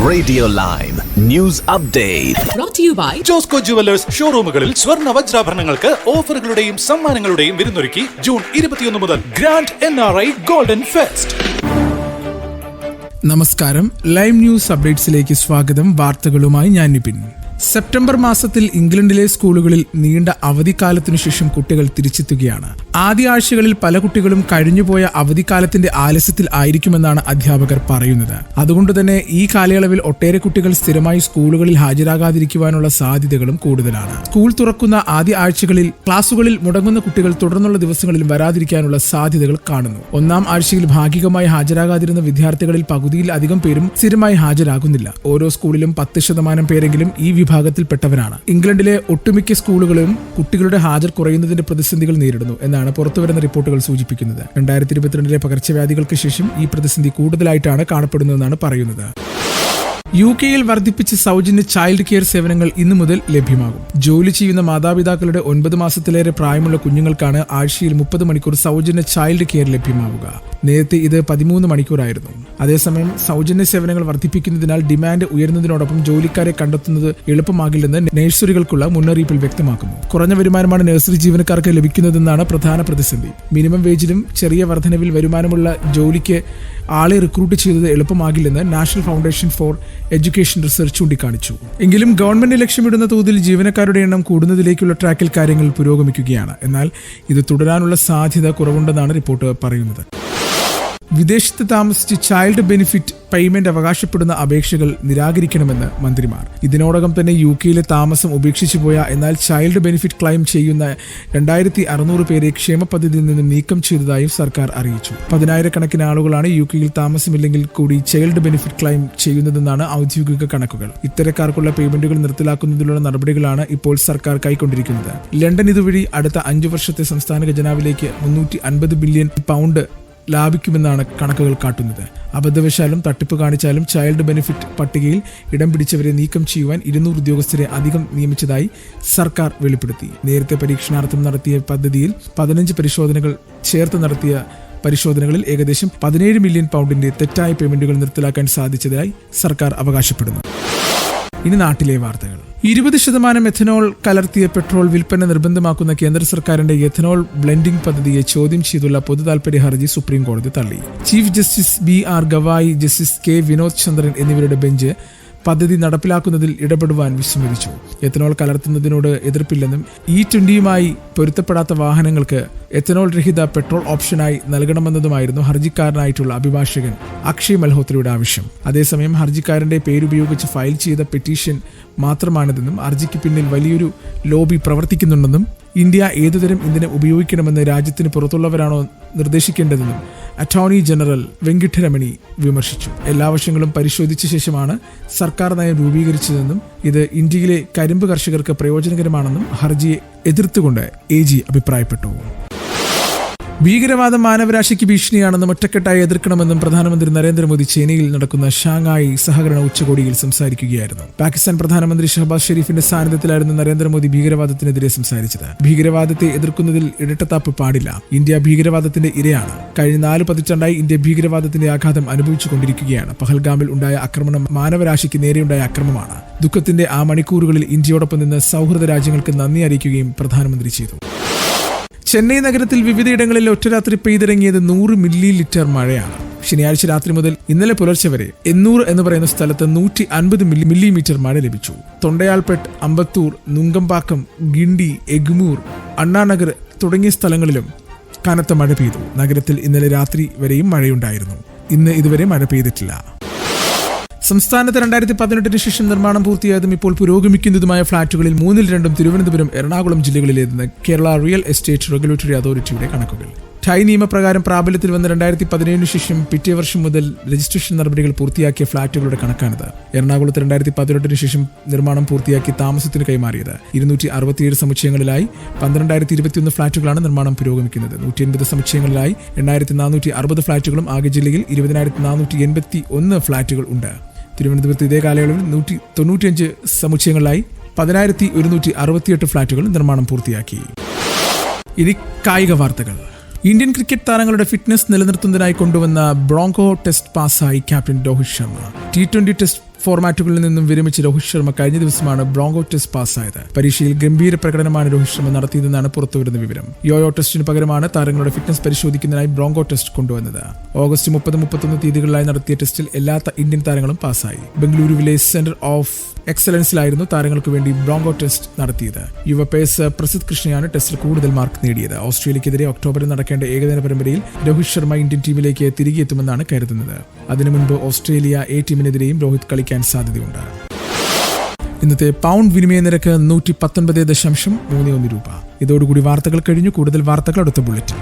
Radio live news update brought to you by Josco jewellers ഷോറൂമുകളിൽ സ്വർണ്ണ വജ്രാഭരണങ്ങൾക്ക് ഓഫറുകളുടെയും സമ്മാനങ്ങളുടെയും വിരുന്നൊരുക്കി ജൂൺ 21 മുതൽ ഗ്രാൻഡ് NRI ഗോൾഡൻ ഫെസ്റ്റ്. നമസ്കാരം, ലൈവ് ന്യൂസ് അപ്ഡേറ്റ്സിലേക്ക് സ്വാഗതം. വാർത്തകളുമായി ഞാൻ നിപിൻ. സെപ്റ്റംബർ മാസത്തിൽ ഇംഗ്ലണ്ടിലെ സ്കൂളുകളിൽ നീണ്ട അവധിക്കാലത്തിനു ശേഷം കുട്ടികൾ തിരിച്ചെത്തുകയാണ്. ആദ്യ ആഴ്ചകളിൽ പല കുട്ടികളും കഴിഞ്ഞുപോയ അവധിക്കാലത്തിന്റെ ആലസ്യത്തിൽ ആയിരിക്കുമെന്നാണ് അധ്യാപകർ പറയുന്നത്. അതുകൊണ്ട് തന്നെ ഈ കാലയളവിൽ ഒട്ടേറെ കുട്ടികൾ സ്ഥിരമായി സ്കൂളുകളിൽ ഹാജരാകാതിരിക്കുവാനുള്ള സാധ്യതകളും കൂടുതലാണ്. സ്കൂൾ തുറക്കുന്ന ആദ്യ ആഴ്ചകളിൽ ക്ലാസുകളിൽ മുടങ്ങുന്ന കുട്ടികൾ തുടർന്നുള്ള ദിവസങ്ങളിൽ വരാതിരിക്കാനുള്ള സാധ്യതകൾ കാണുന്നു. ഒന്നാം ആഴ്ചയിൽ ഭാഗികമായി ഹാജരാകാതിരുന്ന വിദ്യാർത്ഥികളിൽ പകുതിയിൽ അധികം പേരും സ്ഥിരമായി ഹാജരാകുന്നില്ല. ഓരോ സ്കൂളിലും 10% പേരെങ്കിലും ഈ വിഭാഗത്തിൽപ്പെട്ടവരാണ്. ഇംഗ്ലണ്ടിലെ ഒട്ടുമിക്ക സ്കൂളുകളും കുട്ടികളുടെ ഹാജർ കുറയുന്നതിന്റെ പ്രതിസന്ധികൾ നേരിടുന്നു എന്നാണ് പുറത്തുവരുന്ന റിപ്പോർട്ടുകൾ സൂചിപ്പിക്കുന്നത്. 2022 പകർച്ചവ്യാധികൾക്ക് ശേഷം ഈ പ്രതിസന്ധി കൂടുതലായിട്ടാണ് കാണപ്പെടുന്നതെന്നാണ് പറയുന്നത്. UK-യിൽ വർദ്ധിപ്പിച്ച സൗജന്യ ചൈൽഡ് കെയർ സേവനങ്ങൾ ഇന്നു മുതൽ ലഭ്യമാകും. ജോലി ചെയ്യുന്ന മാതാപിതാക്കളുടെ 9 മാസത്തിലേറെ പ്രായമുള്ള കുഞ്ഞുങ്ങൾക്കാണ് ആഴ്ചയിൽ 30 മണിക്കൂർ സൗജന്യ ചൈൽഡ് കെയർ ലഭ്യമാവുക. നേരത്തെ ഇത് 13 മണിക്കൂറായിരുന്നു. അതേസമയം സൗജന്യ സേവനങ്ങൾ വർദ്ധിപ്പിക്കുന്നതിനാൽ ഡിമാൻഡ് ഉയരുന്നതിനോടൊപ്പം ജോലിക്കാരെ കണ്ടെത്തുന്നത് എളുപ്പമാകില്ലെന്ന് നഴ്സറികൾക്കുള്ള മുന്നറിയിപ്പിൽ വ്യക്തമാക്കുന്നു. കുറഞ്ഞ വരുമാനമാണ് നഴ്സറി ജീവനക്കാർക്ക് ലഭിക്കുന്നതെന്നാണ് പ്രധാന പ്രതിസന്ധി. മിനിമം വേജിലും ചെറിയ വർധനവിൽ വരുമാനമുള്ള ജോലിക്ക് ആളെ റിക്രൂട്ട് ചെയ്തത് എളുപ്പമാകില്ലെന്ന് national foundation for education research ചൂണ്ടിക്കാണിച്ചു. എങ്കിലും ഗവൺമെന്റ് ലക്ഷ്യമിടുന്ന തോതിൽ ജീവനക്കാരുടെ എണ്ണം കൂടുന്നതിലേക്കുള്ള ട്രാക്കിൽ കാര്യങ്ങൾ പുരോഗമിക്കുകയാണ്. എന്നാൽ ഇത് തുടരാനുള്ള സാധ്യത കുറവുണ്ടെന്നാണ് റിപ്പോർട്ട് പറയുന്നത്. വിദേശത്ത് താമസിച്ച് ചൈൽഡ് ബെനിഫിറ്റ് പേയ്മെന്റ് അവകാശപ്പെടുന്ന അപേക്ഷകൾ നിരാകരിക്കണമെന്ന് മന്ത്രിമാർ. ഇതിനോടകം തന്നെ UK-യിലെ താമസം ഉപേക്ഷിച്ചു പോയ എന്നാൽ ചൈൽഡ് ബെനിഫിറ്റ് ക്ലെയിം ചെയ്യുന്ന 2600 പേരെ ക്ഷേമ പദ്ധതിയിൽ നിന്നും നീക്കം ചെയ്തതായും സർക്കാർ അറിയിച്ചു. 10,000-കണക്കിന് ആളുകളാണ് UK-യിൽ താമസമില്ലെങ്കിൽ കൂടി ചൈൽഡ് ബെനിഫിറ്റ് ക്ലെയിം ചെയ്യുന്നതെന്നാണ് ഔദ്യോഗിക കണക്കുകൾ. ഇത്തരക്കാർക്കുള്ള പേയ്മെന്റുകൾ നിർത്തലാക്കുന്നതിനുള്ള നടപടികളാണ് ഇപ്പോൾ സർക്കാർ കൈക്കൊണ്ടിരിക്കുന്നത്. ലണ്ടൻ ഇതുവഴി അടുത്ത 5 വർഷത്തെ സംസ്ഥാന ഖജനാവിലേക്ക് £350 ബില്യൺ ലാഭിക്കുമെന്നാണ് കണക്കുകൾ കാട്ടുന്നത്. അബദ്ധവശാലും തട്ടിപ്പ് കാണിച്ചാലും ചൈൽഡ് ബെനിഫിറ്റ് പട്ടികയിൽ ഇടം പിടിച്ചവരെ നീക്കം ചെയ്യുവാൻ 200 ഉദ്യോഗസ്ഥരെ അധികം നിയമിച്ചതായി സർക്കാർ വെളിപ്പെടുത്തി. നേരത്തെ പരീക്ഷണാർത്ഥം നടത്തിയ പദ്ധതിയിൽ 15 പരിശോധനകൾ ചേർത്ത് നടത്തിയ പരിശോധനകളിൽ ഏകദേശം £17 മില്യൺ തെറ്റായ പേയ്മെന്റുകൾ നിർത്തലാക്കാൻ സാധിച്ചതായി സർക്കാർ അവകാശപ്പെടുന്നു. ഇനി നാട്ടിലെ വാർത്തകൾ. 20% എഥനോൾ കലർത്തിയ പെട്രോൾ വിൽപ്പന നിർബന്ധമാക്കുന്ന കേന്ദ്ര സർക്കാരിന്റെ എഥനോൾ ബ്ലെൻഡിംഗ് പദ്ധതിയെ ചോദ്യം ചെയ്തുള്ള പൊതുതാൽപര്യ ഹർജി സുപ്രീം കോടതി തള്ളി. Chief justice BR Gavai, justice K Vinod Chandran എന്നിവരുടെ ബെഞ്ച് പദ്ധതി നടപ്പിലാക്കുന്നതിൽ ഇടപെടുവാൻ വിസമ്മതിച്ചു. എഥനോൾ കലർത്തുന്നതിനോട് എതിർപ്പില്ലെന്നും E20യുമായി പൊരുത്തപ്പെടാത്ത വാഹനങ്ങൾക്ക് എഥനോൾ രഹിത പെട്രോൾ ഓപ്ഷനായി നൽകണമെന്നതുമായിരുന്നു ഹർജിക്കാരനായിട്ടുള്ള അഭിഭാഷകൻ അക്ഷയ് മൽഹോത്രയുടെ ആവശ്യം. അതേസമയം ഹർജിക്കാരന്റെ പേരുപയോഗിച്ച് ഫയൽ ചെയ്ത പെറ്റീഷൻ മാത്രമാണിതെന്നും ഹർജിക്ക് പിന്നിൽ വലിയൊരു ലോബി പ്രവർത്തിക്കുന്നുണ്ടെന്നും ഇന്ത്യ ഏതുതരം ഇന്ധനം ഉപയോഗിക്കണമെന്ന് രാജ്യത്തിന് പുറത്തുള്ളവരാണോ നിർദ്ദേശിക്കേണ്ടതെന്നും അറ്റോർണി ജനറൽ വെങ്കിട്ടരമണി വിമർശിച്ചു. എല്ലാ വശങ്ങളും പരിശോധിച്ച ശേഷമാണ് സർക്കാർ നയം രൂപീകരിച്ചതെന്നും ഇത് ഇന്ത്യയിലെ കരിമ്പ് കർഷകർക്ക് പ്രയോജനകരമാണെന്നും ഹർജിയെ എതിർത്തുകൊണ്ട് AG അഭിപ്രായപ്പെട്ടു. ഭീകരവാദം മാനവരാശിക്ക് ഭീഷണിയാണെന്നും ഒറ്റക്കെട്ടായി എതിർക്കണമെന്നും പ്രധാനമന്ത്രി നരേന്ദ്രമോദി ചൈനയിൽ നടക്കുന്ന ഷാങ്ഹായ് സഹകരണ ഉച്ചകോടിയിൽ സംസാരിക്കുകയായിരുന്നു. പാകിസ്ഥാൻ പ്രധാനമന്ത്രി ഷഹബാസ് ഷെരീഫിന്റെ സാന്നിധ്യത്തിലായിരുന്നു നരേന്ദ്രമോദി ഭീകരവാദത്തിനെതിരെ സംസാരിച്ചത്. ഭീകരവാദത്തെ എതിർക്കുന്നതിൽ ഇരട്ടത്താപ്പ് പാടില്ല. ഇന്ത്യ ഭീകരവാദത്തിന്റെ ഇരയാണ്. കഴിഞ്ഞ 4 പതിറ്റാണ്ടായി ഇന്ത്യ ഭീകരവാദത്തിന്റെ ആഘാതം അനുഭവിച്ചുകൊണ്ടിരിക്കുകയാണ്. പഹൽഗാമിൽ ഉണ്ടായ ആക്രമണം മാനവരാശിക്ക് നേരെയുണ്ടായ അക്രമമാണ്. ദുഃഖത്തിന്റെ ആ മണിക്കൂറുകളിൽ ഇന്ത്യയോടൊപ്പം നിന്ന് സൗഹൃദ രാജ്യങ്ങൾക്ക് നന്ദി അറിയിക്കുകയും പ്രധാനമന്ത്രി ചെയ്തു. ചെന്നൈ നഗരത്തിൽ വിവിധയിടങ്ങളിൽ ഒറ്റരാത്രി പെയ്തിറങ്ങിയത് 100 മില്ലി ലിറ്റർ മഴയാണ്. ശനിയാഴ്ച രാത്രി മുതൽ ഇന്നലെ പുലർച്ചെ വരെ 800 എന്ന് പറയുന്ന സ്ഥലത്ത് 150 മില്ലിമീറ്റർ മഴ ലഭിച്ചു. തൊണ്ടയാൽപേട്ട്, അമ്പത്തൂർ, നുങ്കമ്പാക്കം, ഗിണ്ടി, എഗ്മൂർ, അണ്ണാനഗർ തുടങ്ങിയ സ്ഥലങ്ങളിലും കനത്ത മഴ പെയ്തു. നഗരത്തിൽ ഇന്നലെ രാത്രി വരെയും മഴയുണ്ടായിരുന്നു. ഇന്ന് ഇതുവരെ മഴ പെയ്തിട്ടില്ല. സംസ്ഥാനത്ത് 2018 ശേഷം നിർമ്മാണം പൂർത്തിയായതും ഇപ്പോൾ പുരോഗമിക്കുന്നതുമായ ഫ്ളാറ്റുകളിൽ 3-2 തിരുവനന്തപുരം, എറണാകുളം ജില്ലകളിലേതെന്ന് കേരള റിയൽ എസ്റ്റേറ്റ് റെഗുലേറ്ററി അതോറിറ്റിയുടെ കണക്കുകൾ. ടൈ നിയമപ്രകാരം പ്രാബല്യത്തിൽ വന്ന 2017 ശേഷം പിറ്റേ വർഷം മുതൽ രജിസ്ട്രേഷൻ നടപടികൾ പൂർത്തിയാക്കിയ ഫ്ളാറ്റുകളുടെ കണക്കാണിത്. എറണാകുളത്ത് 2018 ശേഷം നിർമ്മാണം പൂർത്തിയാക്കി താമസത്തിന് കൈമാറിയത് 267 സമുച്ചയങ്ങളിലായി 12,021 ഫ്ളാറ്റുകളാണ് നിർമ്മാണം പുരോഗമിക്കുന്നത്. 180 സമുച്ചയങ്ങളിലായി 8,460 ഫ്ളാറ്റുകളും ആകെ ജില്ലയിൽ 20,481 ഫ്ളാറ്റുകൾ ഉണ്ട്. തിരുവനന്തപുരത്ത് ഇതേ കാലയളവിൽ 195 സമുച്ചയങ്ങളിലായി 10,168 ഫ്ളാറ്റുകൾ നിർമ്മാണം പൂർത്തിയാക്കി. ഇനി കായിക വാർത്തകൾ. ഇന്ത്യൻ ക്രിക്കറ്റ് താരങ്ങളുടെ ഫിറ്റ്നസ് നിലനിർത്തുന്നതിനായി കൊണ്ടുവന്ന ബ്രോങ്കോ ടെസ്റ്റ് പാസ്സായി captain Rohit Sharma. T20 test ഫോർമാറ്റുകളിൽ നിന്നും വിരമിച്ച രോഹിത് ശർമ്മ കഴിഞ്ഞ ദിവസമാണ് ബ്രോങ്കോ ടെസ്റ്റ് പാസ്സായത്. പരീക്ഷയിൽ ഗംഭീര പ്രകടനമാണ് രോഹിത് ശർമ്മ നടത്തിയതെന്നാണ് പുറത്തുവരുന്ന വിവരം. യോയോ ടെസ്റ്റിന് പകരമാണ് താരങ്ങളുടെ ഫിറ്റ്നസ് പരിശോധിക്കുന്നതിനായി ബ്രോങ്കോ ടെസ്റ്റ് കൊണ്ടുവന്നത്. ഓഗസ്റ്റ് 30-31 തീയതികളിലായി നടത്തിയ ടെസ്റ്റിൽ എല്ലാ ഇന്ത്യൻ താരങ്ങളും പാസ്സായി. ബംഗളൂരുവിലെ സെന്റർ ഓഫ് എക്സലൻസിലായിരുന്നു താരങ്ങൾക്ക് വേണ്ടി ബ്രോങ്കോ ടെസ്റ്റ് നടത്തിയത്. യുവ പേസർ പ്രസിദ്ധ് കൃഷ്ണയാണ് ടെസ്റ്റിൽ കൂടുതൽ മാർക്ക് നേടിയത്. ഓസ്ട്രേലിയക്കെതിരെ ഒക്ടോബറിൽ നടക്കേണ്ട ഏകദിന പരമ്പരയിൽ രോഹിത് ശർമ്മ ഇന്ത്യൻ ടീമിലേക്ക് തിരികെ എത്തുമെന്നാണ് കരുതുന്നത്. അതിനു മുൻപ് ഓസ്ട്രേലിയ എ ടീമിനെതിരെയും രോഹിത് കളിക്കാൻ സാധ്യതയുണ്ട്. ഇന്നത്തെ പൗണ്ട് വിനിമയ നിരക്ക് 119.31 രൂപ. ഇതോടുകൂടി വാർത്തകൾ കഴിഞ്ഞു. കൂടുതൽ വാർത്തകൾ അടുത്ത ബുള്ളറ്റിൻ.